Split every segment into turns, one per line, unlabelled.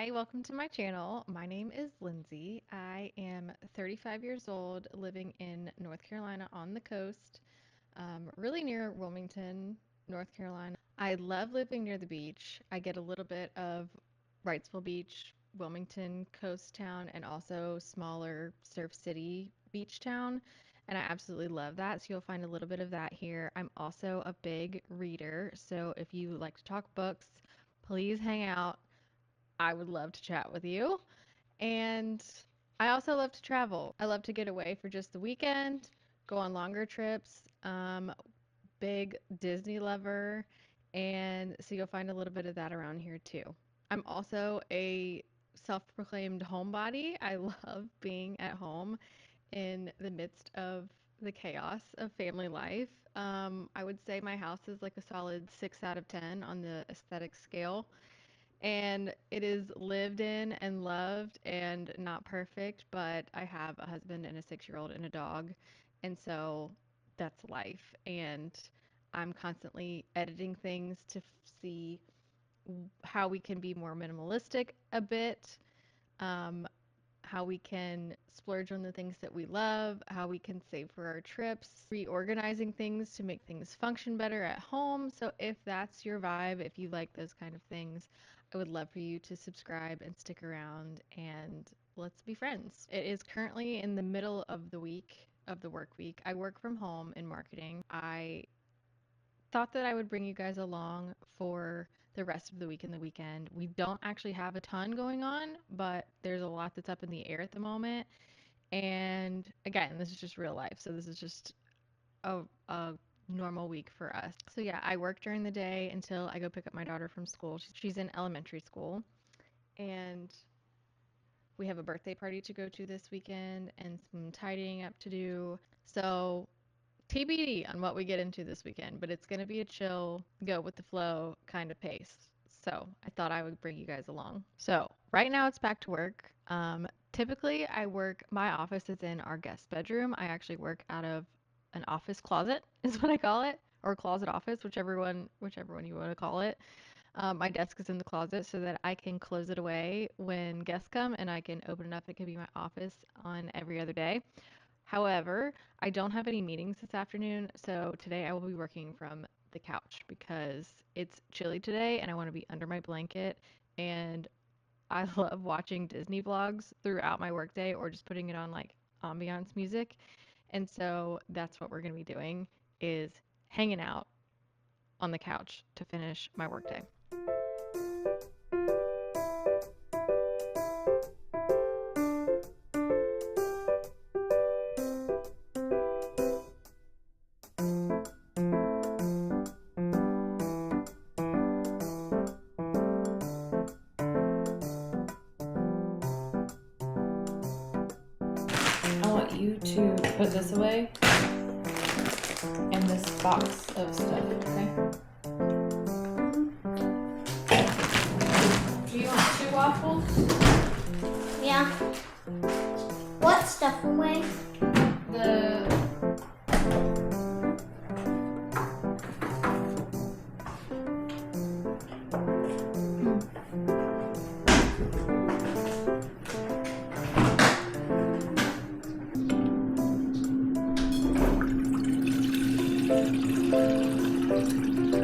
Hi, welcome to my channel. My name is Lindsay. I am 35 years old, living in North Carolina on the coast, really near Wilmington, North Carolina. I love living near the beach. I get a little bit of Wrightsville Beach, Wilmington coast town, and also smaller Surf City beach town. And I absolutely love that. So you'll find a little bit of that here. I'm also a big reader. So if you like to talk books, please hang out. I would love to chat with you. And I also love to travel. I love to get away for just the weekend, go on longer trips. Big Disney lover, and so you'll find a little bit of that around here too. I'm also a self-proclaimed homebody. I love being at home in the midst of the chaos of family life. I would say my house is like a solid 6 out of 10 on the aesthetic scale. And it is lived in and loved and not perfect, but I have a husband and a 6-year-old and a dog. And so that's life. And I'm constantly editing things to see how we can be more minimalistic a bit, um, how we can splurge on the things that we love, how we can save for our trips, reorganizing things to make things function better at home. So if that's your vibe, if you like those kind of things, I would love for you to subscribe and stick around and let's be friends. It is currently in the middle of the week, of the work week. I work from home in marketing. I thought that I would bring you guys along for the rest of the week and the weekend. We don't actually have a ton going on, but there's a lot that's up in the air at the moment. And again, this is just real life. So this is just a normal week for us. So yeah, I work during the day until I go pick up my daughter from school. She's in elementary school. And we have a birthday party to go to this weekend and some tidying up to do. So TBD on what we get into this weekend, but it's going to be a chill, go with the flow kind of pace. So I thought I would bring you guys along. So right now it's back to work. Typically I work, my office is in our guest bedroom. I actually work out of an office closet is what I call it, or closet office, whichever one you want to call it. My desk is in the closet so that I can close it away when guests come and I can open it up. It can be my office on every other day. However, I don't have any meetings this afternoon, so today I will be working from the couch because it's chilly today and I want to be under my blanket. And I love watching Disney vlogs throughout my workday or just putting it on like ambiance music. And so that's what we're going to be doing is hanging out on the couch to finish my workday. I want you to put this away and this box of stuff, okay? Do you want 2 waffles?
Yeah. What stuff away?
The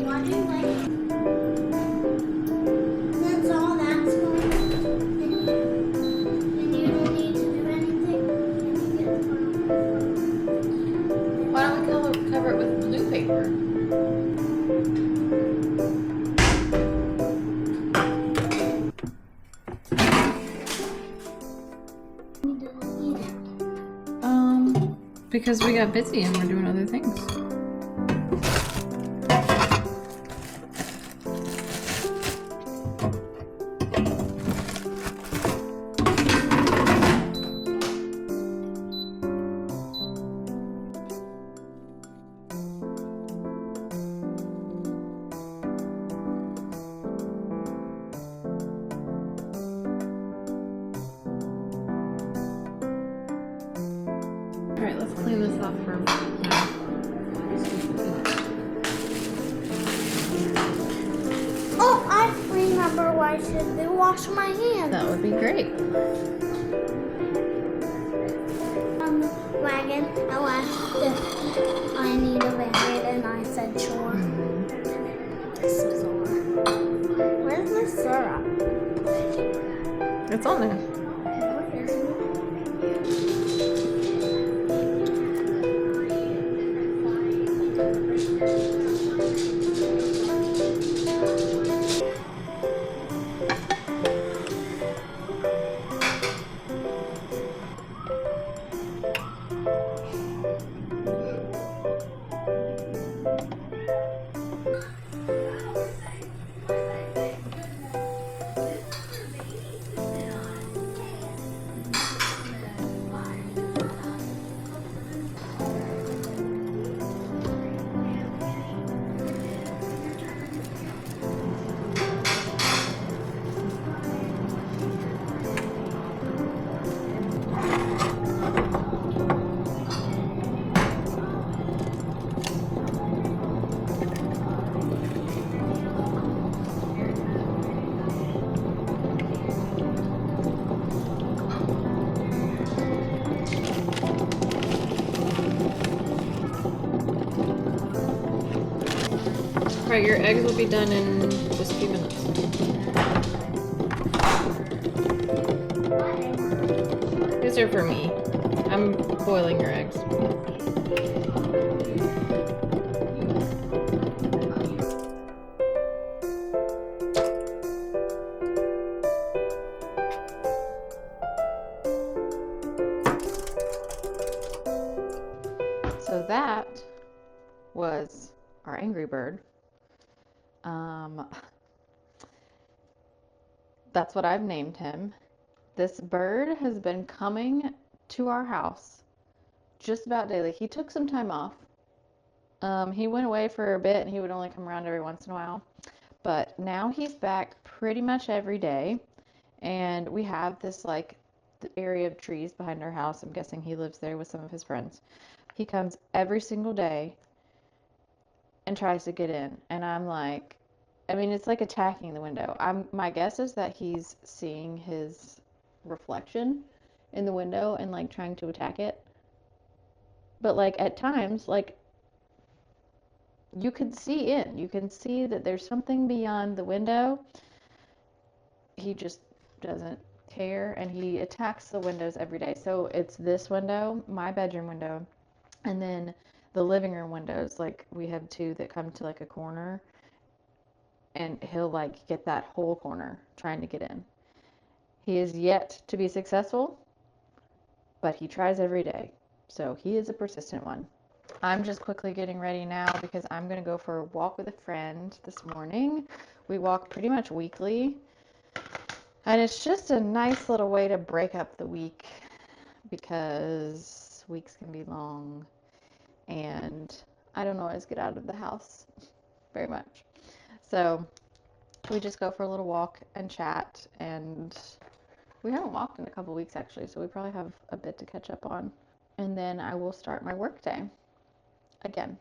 Why do you like? That's all that's going on. And you don't need to do anything. And you get to
why don't we cover it with blue paper? Because we got busy and we're doing other things. All right, let's clean this off for now.
Oh, I remember why I should wash my hands.
That would be great.
On the wagon, I asked if I need a band-aid, and I said sure. This is all. Where's the syrup?
It's on there.
What is it?
All right, your eggs will be done in just a few minutes. These are for me. I'm boiling your eggs. So that was our angry bird. That's what I've named him. This bird has been coming to our house just about daily. He took some time off. He went away for a bit and he would only come around every once in a while. But now he's back pretty much every day. And we have this like area of trees behind our house. I'm guessing he lives there with some of his friends. He comes every single day and tries to get in. And I'm like, I mean, it's like attacking the window. My guess is that he's seeing his reflection in the window and like trying to attack it. But like at times, like you can see in. You can see that there's something beyond the window. He just doesn't care and he attacks the windows every day. So it's this window, my bedroom window, and then the living room windows. Like we have two that come to like a corner. And he'll like get that whole corner trying to get in. He is yet to be successful, but he tries every day. So he is a persistent one. I'm just quickly getting ready now because I'm going to go for a walk with a friend this morning. We walk pretty much weekly. And it's just a nice little way to break up the week because weeks can be long and I don't always get out of the house very much. So we just go for a little walk and chat, and we haven't walked in a couple weeks actually, so we probably have a bit to catch up on. And then I will start my work day again.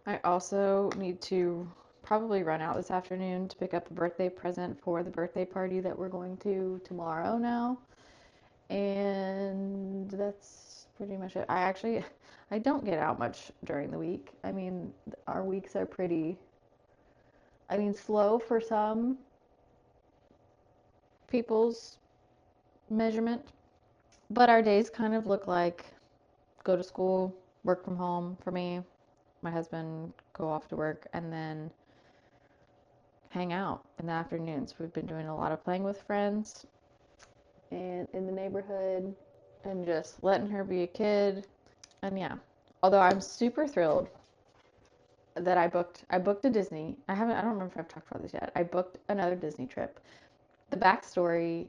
I also need to probably run out this afternoon to pick up a birthday present for the birthday party that we're going to tomorrow now. And that's pretty much it. I don't get out much during the week. I mean, our weeks are pretty, slow for some people's measurement, but our days kind of look like go to school, work from home for me, my husband go off to work, and then hang out in the afternoons. We've been doing a lot of playing with friends and in the neighborhood and just letting her be a kid. And yeah, although I'm super thrilled that I booked a Disney. I don't remember if I've talked about this yet. I booked another Disney trip. The backstory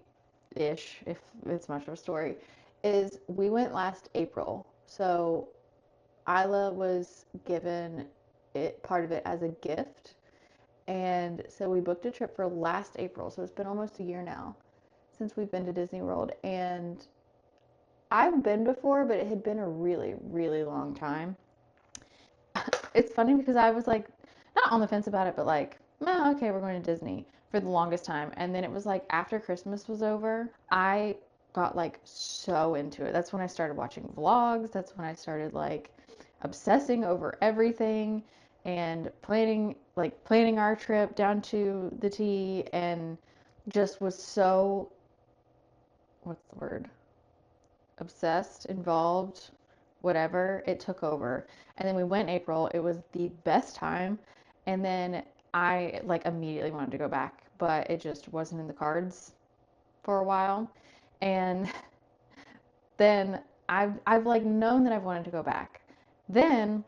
ish, if it's much of a story, is we went last April. So Isla was given part of it as a gift. And so we booked a trip for last April. So it's been almost a year now since we've been to Disney World. And I've been before, but it had been a really, really long time. It's funny because I was like, not on the fence about it, but like, oh, okay, we're going to Disney. for the longest time. And then it was like after Christmas was over, I got like so into it. That's when I started watching vlogs. That's when I started like obsessing over everything and planning our trip down to the T, and just was so, what's the word? Obsessed, involved, whatever. It took over. And then we went in April. It was the best time. And then I like immediately wanted to go back, but it just wasn't in the cards for a while. And then I've like known that I've wanted to go back. Then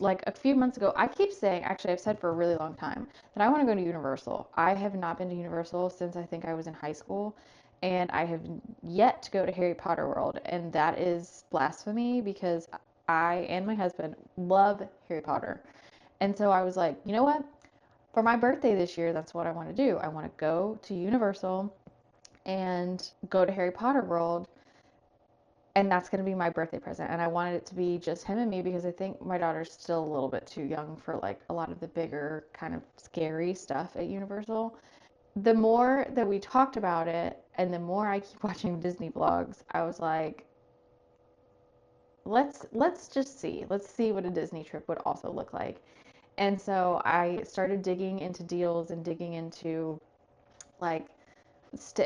like a few months ago, I keep saying, actually, I've said for a really long time that I want to go to Universal. I have not been to Universal since I think I was in high school, and I have yet to go to Harry Potter World, and that is blasphemy because I and my husband love Harry Potter. And so I was like, you know what? For my birthday this year, that's what I want to do. I want to go to Universal and go to Harry Potter World, and that's going to be my birthday present. And I wanted it to be just him and me because I think my daughter's still a little bit too young for like a lot of the bigger kind of scary stuff at Universal. The more that we talked about it and the more I keep watching Disney vlogs, I was like, let's just see. Let's see what a Disney trip would also look like. And so I started digging into deals and digging into like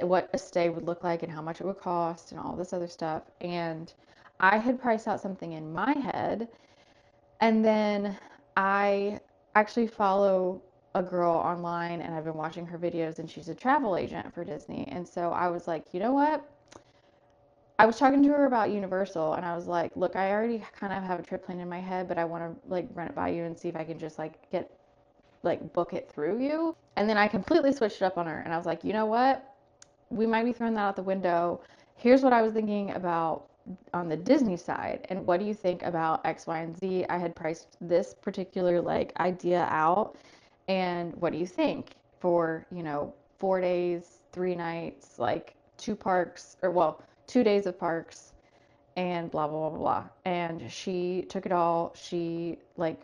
what a stay would look like and how much it would cost and all this other stuff. And I had priced out something in my head. And then I actually follow a girl online and I've been watching her videos, and she's a travel agent for Disney. And so I was like, you know what? I was talking to her about Universal and I was like, look, I already kind of have a trip planned in my head, but I want to like run it by you and see if I can just like book it through you. And then I completely switched it up on her and I was like, you know what? We might be throwing that out the window. Here's what I was thinking about on the Disney side. And what do you think about X, Y, and Z? I had priced this particular like idea out. And what do you think for, 4 days, 3 nights, like two parks, or well, 2 days of parks and blah, blah, blah, blah. And she took it all. She like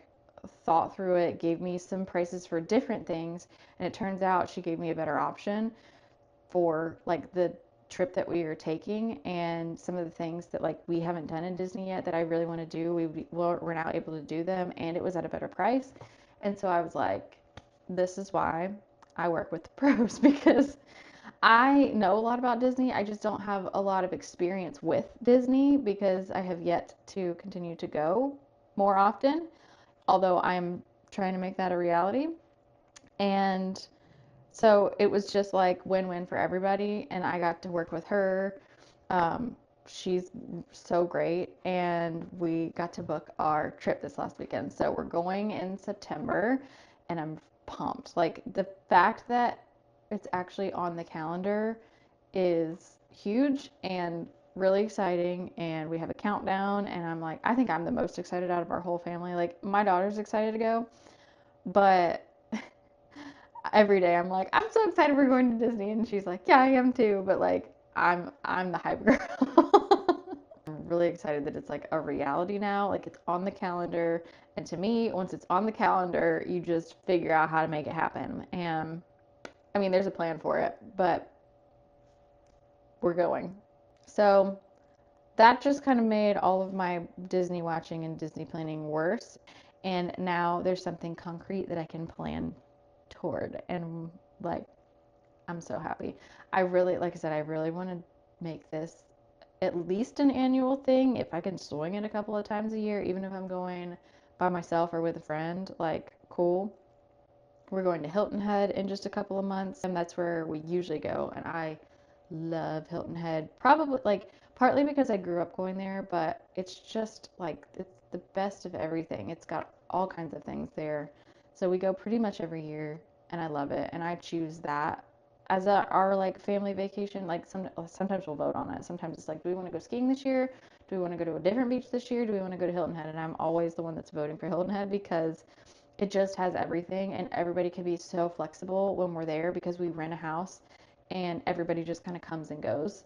thought through it, gave me some prices for different things. And it turns out she gave me a better option for like the trip that we are taking and some of the things that like we haven't done in Disney yet that I really want to do. We're now able to do them, and it was at a better price. And so I was like, this is why I work with the pros because I know a lot about Disney. I just don't have a lot of experience with Disney because I have yet to continue to go more often, although I'm trying to make that a reality. And so it was just like win-win for everybody, and I got to work with her. Um, she's so great, and we got to book our trip this last weekend. So we're going in September, and I'm pumped. Like the fact that it's actually on the calendar is huge and really exciting, and we have a countdown, and I'm like, I think I'm the most excited out of our whole family. Like my daughter's excited to go, but every day I'm like, I'm so excited we're going to Disney, and she's like, yeah, I am too, but like I'm the hype girl. I'm really excited that it's like a reality now, like it's on the calendar, and to me, once it's on the calendar, you just figure out how to make it happen. And I mean, there's a plan for it, but we're going. So that just kind of made all of my Disney watching and Disney planning worse. And now there's something concrete that I can plan toward. And like, I'm so happy. I really, like I said, I really want to make this at least an annual thing. If I can swing it a couple of times a year, even if I'm going by myself or with a friend, like, cool. We're going to Hilton Head in just a couple of months, and that's where we usually go. And I love Hilton Head. Probably like partly because I grew up going there, but it's just like it's the best of everything. It's got all kinds of things there. So we go pretty much every year, and I love it. And I choose that as our like family vacation. Like sometimes we'll vote on it. Sometimes it's like, do we want to go skiing this year? Do we want to go to a different beach this year? Do we want to go to Hilton Head? And I'm always the one that's voting for Hilton Head because it just has everything, and everybody can be so flexible when we're there because we rent a house and everybody just kind of comes and goes.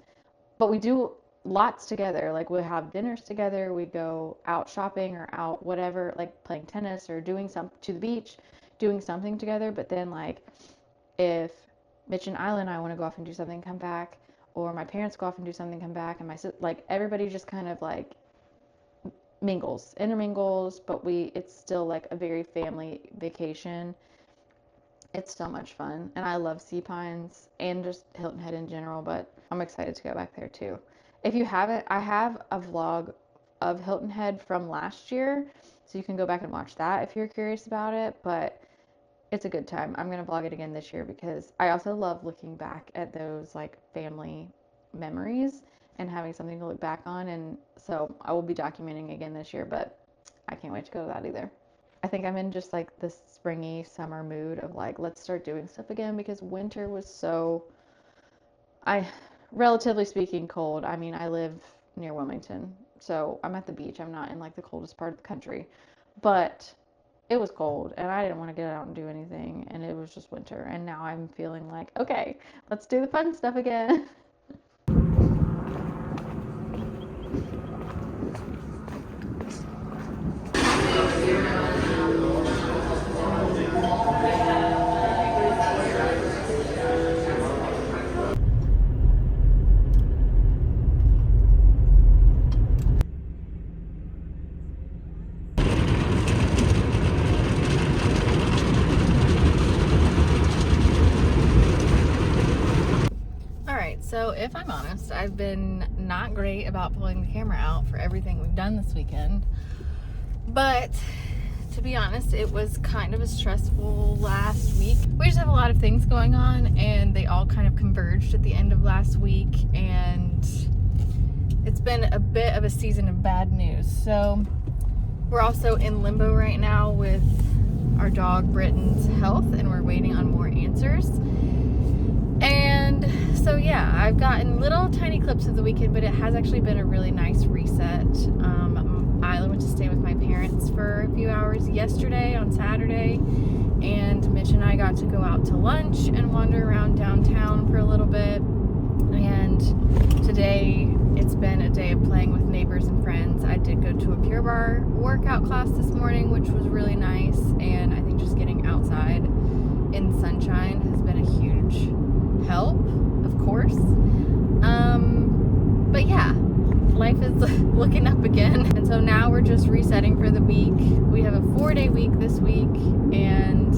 But we do lots together. Like we have dinners together, we go out shopping or out whatever, like playing tennis or doing some to the beach, doing something together. But then like if Mitch and Isla and I want to go off and do something, come back, or my parents go off and do something, come back, and like everybody just kind of like intermingles, but it's still like a very family vacation. It's so much fun, and I love Sea Pines and just Hilton Head in general, but I'm excited to go back there too. If you haven't, I have a vlog of Hilton Head from last year, so you can go back and watch that if you're curious about it, but it's a good time. I'm going to vlog it again this year because I also love looking back at those like family memories and having something to look back on, and so I will be documenting again this year, but I can't wait to go to that either. I think I'm in just like this springy summer mood of like, let's start doing stuff again because winter was so, relatively speaking, cold. I mean, I live near Wilmington, so I'm at the beach. I'm not in like the coldest part of the country, but it was cold and I didn't want to get out and do anything, and it was just winter. And now I'm feeling like, okay, let's do the fun stuff again. So if I'm honest, I've been not great about pulling the camera out for everything we've done this weekend. But to be honest, it was kind of a stressful last week. We just have a lot of things going on and they all kind of converged at the end of last week, and it's been a bit of a season of bad news. So we're also in limbo right now with our dog Britton's health, and we're waiting on more answers. And so yeah, I've gotten little tiny clips of the weekend, but it has actually been a really nice reset. Isla went to stay with my parents for a few hours yesterday on Saturday, and Mitch and I got to go out to lunch and wander around downtown for a little bit. And today it's been a day of playing with neighbors and friends. I did go to a Pure Barre workout class this morning, which was really nice, and I think just getting outside in sunshine has been a huge help, of course. But yeah, life is looking up again, and so now we're just resetting for the week. We have a 4-day week this week, and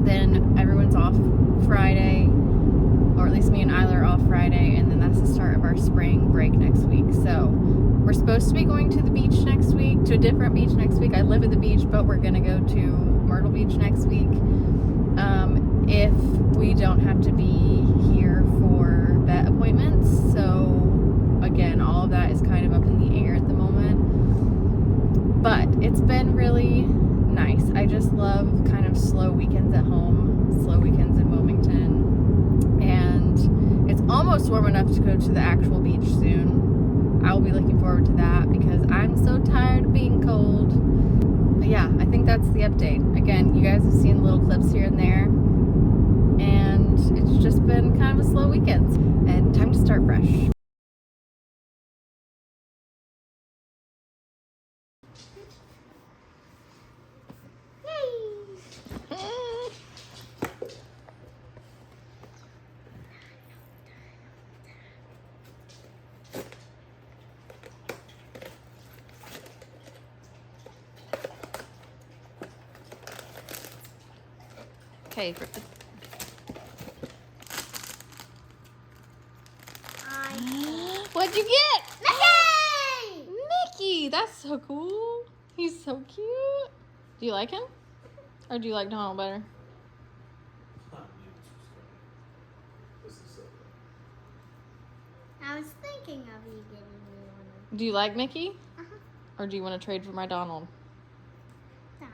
then everyone's off Friday, or at least me and Isla are off Friday, and then that's the start of our spring break next week. So we're supposed to be going to the beach next week, to a different beach next week. I live at the beach, but we're gonna go to Myrtle Beach next week. If we don't have to be here for vet appointments. So again, all of that is kind of up in the air at the moment, but it's been really nice. I just love kind of slow weekends at home, slow weekends in Wilmington, and it's almost warm enough to go to the actual beach soon. I will be looking forward to that because I'm so tired of being cold. But yeah, I think that's the update. Again, you guys have seen little clips here and there, and it's just been kind of a slow weekend, and time to start fresh. Okay, what'd you get?
Mickey!
Mickey! That's so cool. He's so cute. Do you like him? Or do you like Donald better?
I was thinking of you getting me one.
Do you like Mickey?
Uh-huh.
Or do you want to trade for my Donald?
Nah.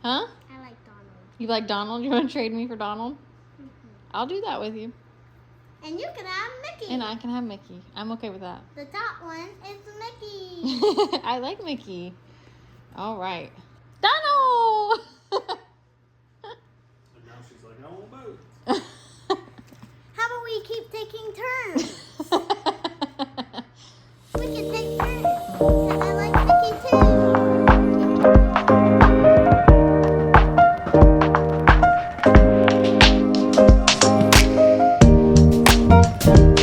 Huh?
I like Donald.
You like Donald? You want to trade me for Donald?
Mm-hmm.
I'll do that with you.
And you can have Mickey.
And I can have Mickey. I'm okay with that.
The top one is Mickey.
I like Mickey. All right. Donald!
And now she's like, I want both.
How about we keep taking turns? We can take turns. I like Mickey too. Bye.